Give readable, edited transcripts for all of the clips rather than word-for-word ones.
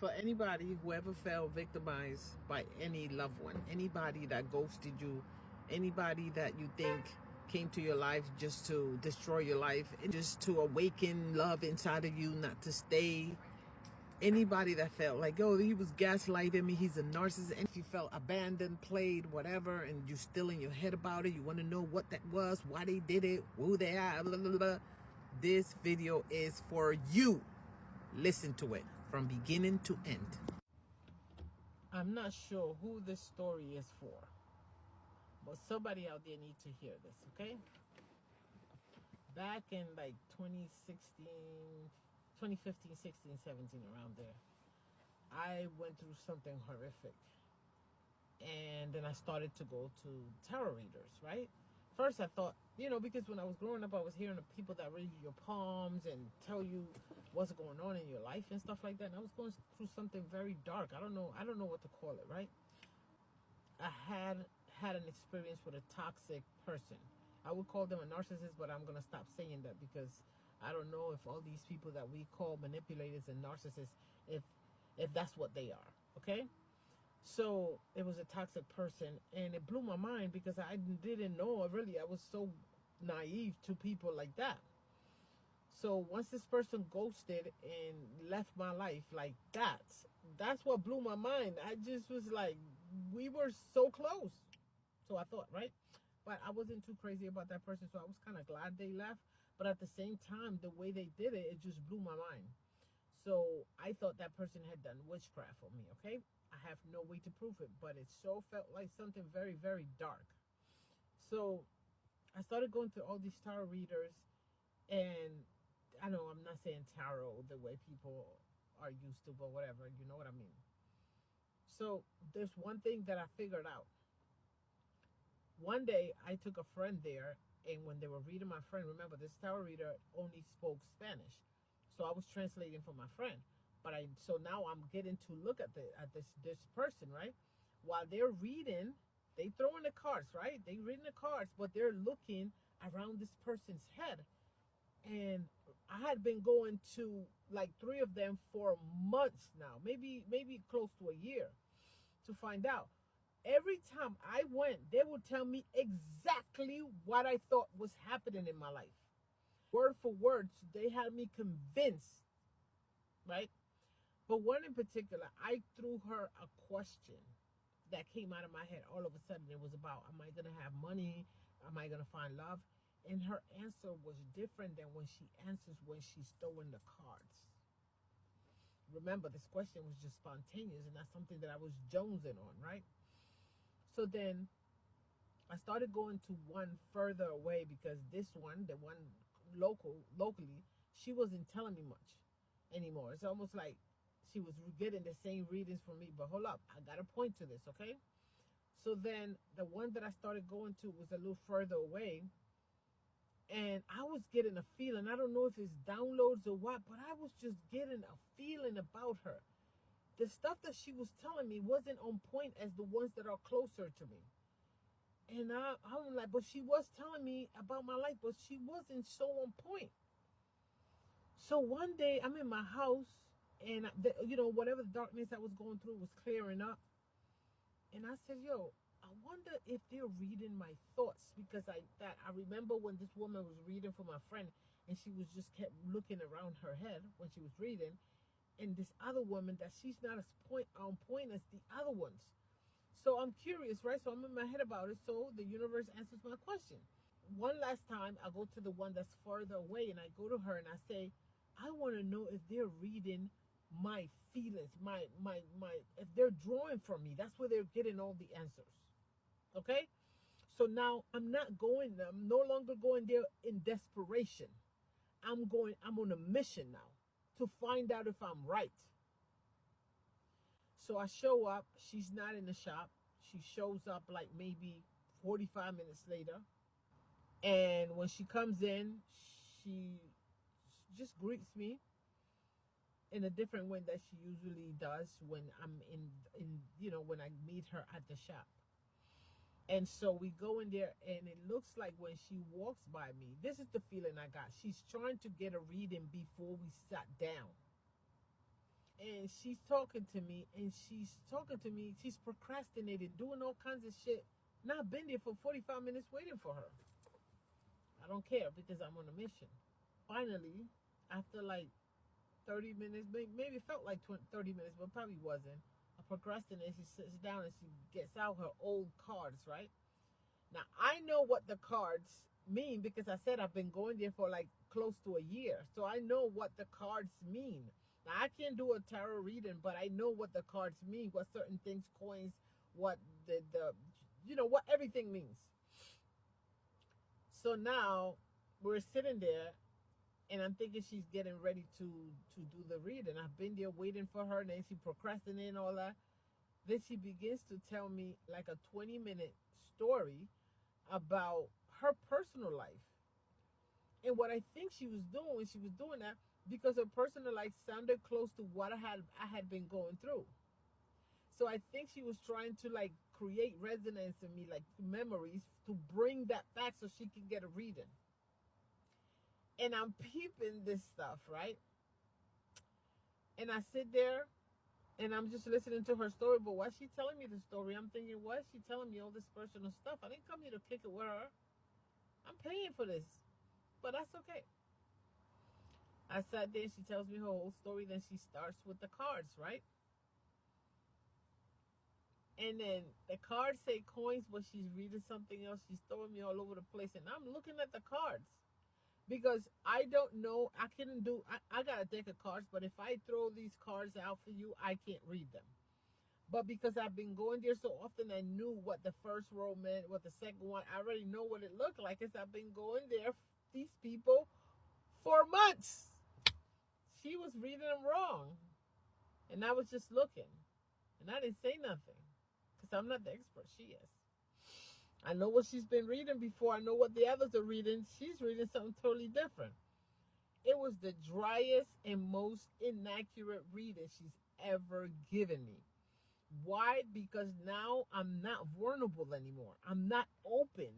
For anybody who ever felt victimized by any loved one, anybody that ghosted you, anybody that you think came to your life just to destroy your life, and just to awaken love inside of you, not to stay. Anybody that felt like, oh, he was gaslighting me, he's a narcissist, and if you felt abandoned, played, whatever, and you're still in your head about it, you want to know what that was, why they did it, who they are, blah, blah, blah. This video is for you. Listen to it from beginning to end. I'm not sure who this story is for, but somebody out there needs to hear this, okay? Back in like 2015, 16, 17, around there, I went through something horrific. And then I started to go to tarot readers, right? First I thought, because when I was growing up, I was hearing of people that read your palms and tell you what's going on in your life and stuff like that. And I was going through something very dark. I don't know what to call it, right? I had an experience with a toxic person. I would call them a narcissist, but I'm going to stop saying that because I don't know if all these people that we call manipulators and narcissists, if that's what they are, okay? So it was a toxic person, and it blew my mind because I didn't know, really. I was so naive to people like that. So once this person ghosted and left my life like that, that's what blew my mind. I just was like, we were so close. So I thought, right? But I wasn't too crazy about that person, so I was kind of glad they left. But at the same time, the way they did it, it just blew my mind. So I thought that person had done witchcraft on me, okay? I have no way to prove it, but it so felt like something very, very dark. So I started going to all these tarot readers, and I know I'm not saying tarot the way people are used to, but whatever, you know what I mean. So there's one thing that I figured out. One day I took a friend there, and when they were reading my friend, remember this tarot reader only spoke Spanish. So I was translating for my friend. So now I'm getting to look at this person, right? While they're reading, they throw in the cards, right? They reading the cards, but they're looking around this person's head. And I had been going to like 3 of them for months now, maybe close to a year, to find out. Every time I went, they would tell me exactly what I thought was happening in my life. Word for word, they had me convinced, right? But one in particular, I threw her a question that came out of my head all of a sudden. It was about, am I going to have money? Am I going to find love? And her answer was different than when she answers when she's throwing the cards. Remember, this question was just spontaneous, and that's something that I was jonesing on, right? So then I started going to one further away because this one, the one locally, she wasn't telling me much anymore. It's almost like she was getting the same readings from me. But hold up, I got to point to this, okay? So then the one that I started going to was a little further away. And I was getting a feeling, I don't know if it's downloads or what, but I was just getting a feeling about her. The stuff that she was telling me wasn't on point as the ones that are closer to me. And I'm like, but she was telling me about my life, but she wasn't so on point. So one day I'm in my house, and whatever the darkness I was going through was clearing up. And I said, yo, I wonder if they're reading my thoughts, because I remember when this woman was reading for my friend, and she was just kept looking around her head when she was reading, and this other woman that she's not as on point as the other ones. So I'm curious, right? So I'm in my head about it. So the universe answers my question. One last time, I go to the one that's further away, and I go to her and I say, I want to know if they're reading my feelings, if they're drawing from me. That's where they're getting all the answers. Okay? So now I'm no longer going there in desperation. I'm on a mission now to find out if I'm right. So I show up. She's not in the shop. She shows up like maybe 45 minutes later. And when she comes in, she just greets me in a different way that she usually does when I'm when I meet her at the shop. And so we go in there, and it looks like when she walks by me, this is the feeling I got. She's trying to get a reading before we sat down. and she's talking to me, she's procrastinating, doing all kinds of shit. And I've been there for 45 minutes waiting for her. I don't care because I'm on a mission. Finally, after like 30 minutes, maybe it felt like 30 minutes, but probably wasn't. I procrastinate. She sits down and she gets out her old cards, right? Now, I know what the cards mean because I said I've been going there for like close to a year. So I know what the cards mean. Now, I can't do a tarot reading, but I know what the cards mean, what certain things, coins, what what everything means. So now we're sitting there and I'm thinking she's getting ready to do the reading. I've been there waiting for her, and then she procrastinating and all that. Then she begins to tell me like a 20-minute story about her personal life. And what I think she was doing that because her personal life sounded close to what I had been going through. So I think she was trying to like create resonance in me, like memories, to bring that back so she can get a reading. And I'm peeping this stuff, right? And I sit there and I'm just listening to her story. But while she's telling me the story, I'm thinking, why is she telling me all this personal stuff? I didn't come here to kick it with her. I'm paying for this. But that's okay. I sat there and she tells me her whole story. Then she starts with the cards, right? And then the cards say coins, but she's reading something else. She's throwing me all over the place. And I'm looking at the cards. Because I don't know, I got a deck of cards, but if I throw these cards out for you, I can't read them. But because I've been going there so often, I knew what the first row meant, what the second one, I already know what it looked like, because I've been going there, these people, for months. She was reading them wrong. And I was just looking. And I didn't say nothing. Because I'm not the expert, she is. I know what she's been reading before. I know what the others are reading. She's reading something totally different. It was the driest and most inaccurate reading she's ever given me. Why? Because now I'm not vulnerable anymore. I'm not open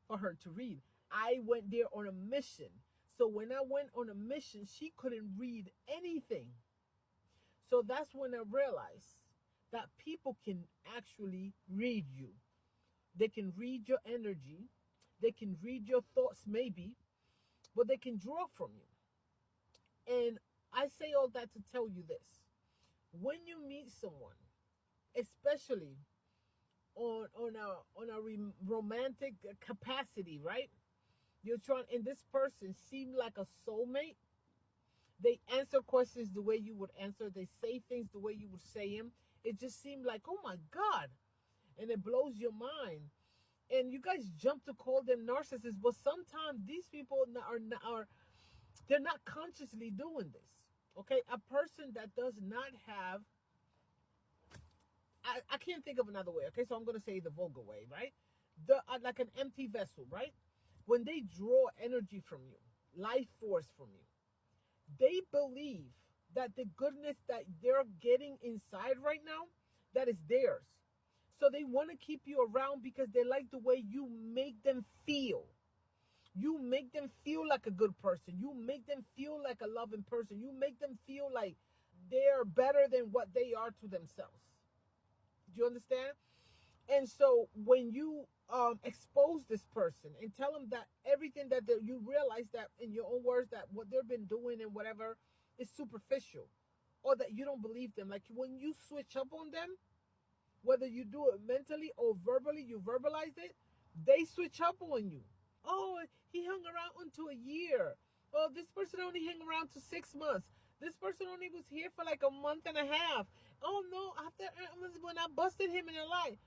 for her to read. I went there on a mission. So when I went on a mission, she couldn't read anything. So that's when I realized that people can actually read you. They can read your energy. They can read your thoughts, maybe, but they can draw from you. And I say all that to tell you this. When you meet someone, especially on a romantic capacity, right? You're trying, and this person seemed like a soulmate. They answer questions the way you would answer. They say things the way you would say them. It just seemed like, oh my God. And it blows your mind. And you guys jump to call them narcissists, but sometimes these people are they're not consciously doing this. Okay, a person that does not have, I can't think of another way. Okay, so I'm gonna say the vulgar way, right? Like an empty vessel, right? When they draw energy from you, life force from you, they believe that the goodness that they're getting inside right now, that is theirs. So they want to keep you around because they like the way you make them feel. You make them feel like a good person. You make them feel like a loving person. You make them feel like they're better than what they are to themselves. Do you understand? And so when you expose this person and tell them that everything that you realize that in your own words that what they've been doing and whatever is superficial, or that you don't believe them, like when you switch up on them, whether you do it mentally or verbally, you verbalize it, they switch up on you. Oh, he hung around until a year. Oh, this person only hung around to 6 months. This person only was here for like a month and a half. Oh no, after when I busted him in the lie.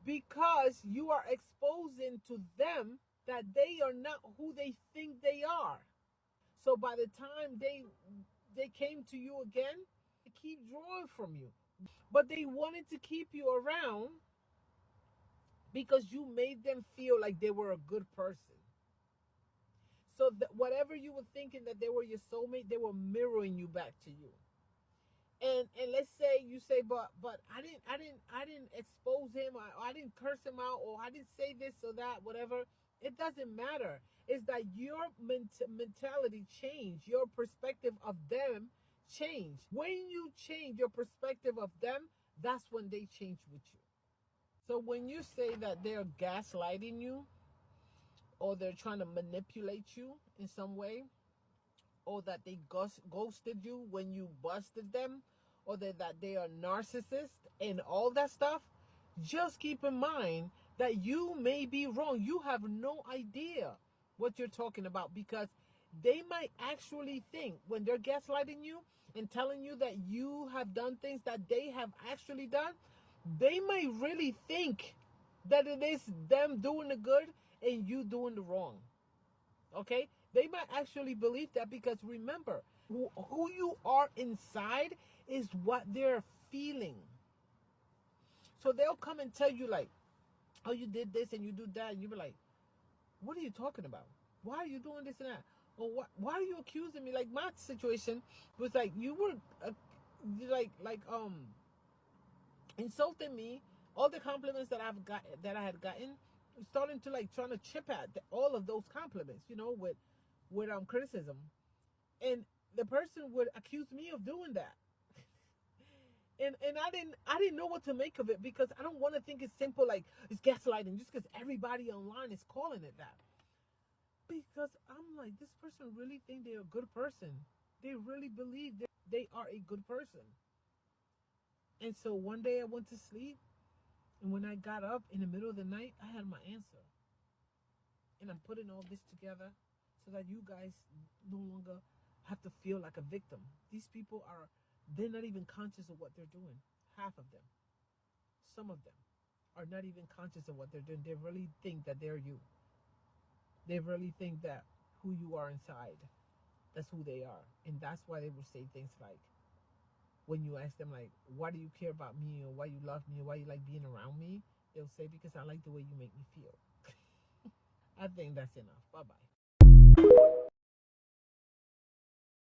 Because you are exposing to them that they are not who they think they are. So by the time they came to you again, they keep drawing from you. But they wanted to keep you around because you made them feel like they were a good person. So that whatever you were thinking that they were your soulmate, they were mirroring you back to you. And let's say you say, but I didn't expose him, or I didn't curse him out, or I didn't say this or that, whatever. It doesn't matter. It's that your mentality changed, your perspective of them change. When you change your perspective of them, that's when they change with you. So when you say that they're gaslighting you, or they're trying to manipulate you in some way, or that they ghosted you when you busted them, or that they are narcissists and all that stuff, just keep in mind that you may be wrong. You have no idea what you're talking about, because they might actually think, when they're gaslighting you and telling you that you have done things that they have actually done, they might really think that it is them doing the good and you doing the wrong. Okay? They might actually believe that, because remember, who you are inside is what they're feeling. So they'll come and tell you, like, oh, you did this and you do that, and you be like, what are you talking about? Why are you doing this and that? Or why are you accusing me? Like, my situation was like, you were insulting me. All the compliments that I had gotten, starting to like trying to chip at all of those compliments, with criticism, and the person would accuse me of doing that. And I didn't know what to make of it, because I don't want to think it's simple, like it's gaslighting just because everybody online is calling it that. Because I'm like, this person really think they're a good person. They really believe they are a good person. And so one day I went to sleep, and when I got up in the middle of the night, I had my answer. And I'm putting all this together so that you guys no longer have to feel like a victim. These people they're not even conscious of what they're doing. Half of them. Some of them are not even conscious of what they're doing. They really think that they're you. They really think that who you are inside, that's who they are. And that's why they will say things like, when you ask them, like, why do you care about me, or why you love me, or why you like being around me, they'll say, because I like the way you make me feel. I think that's enough. Bye-bye.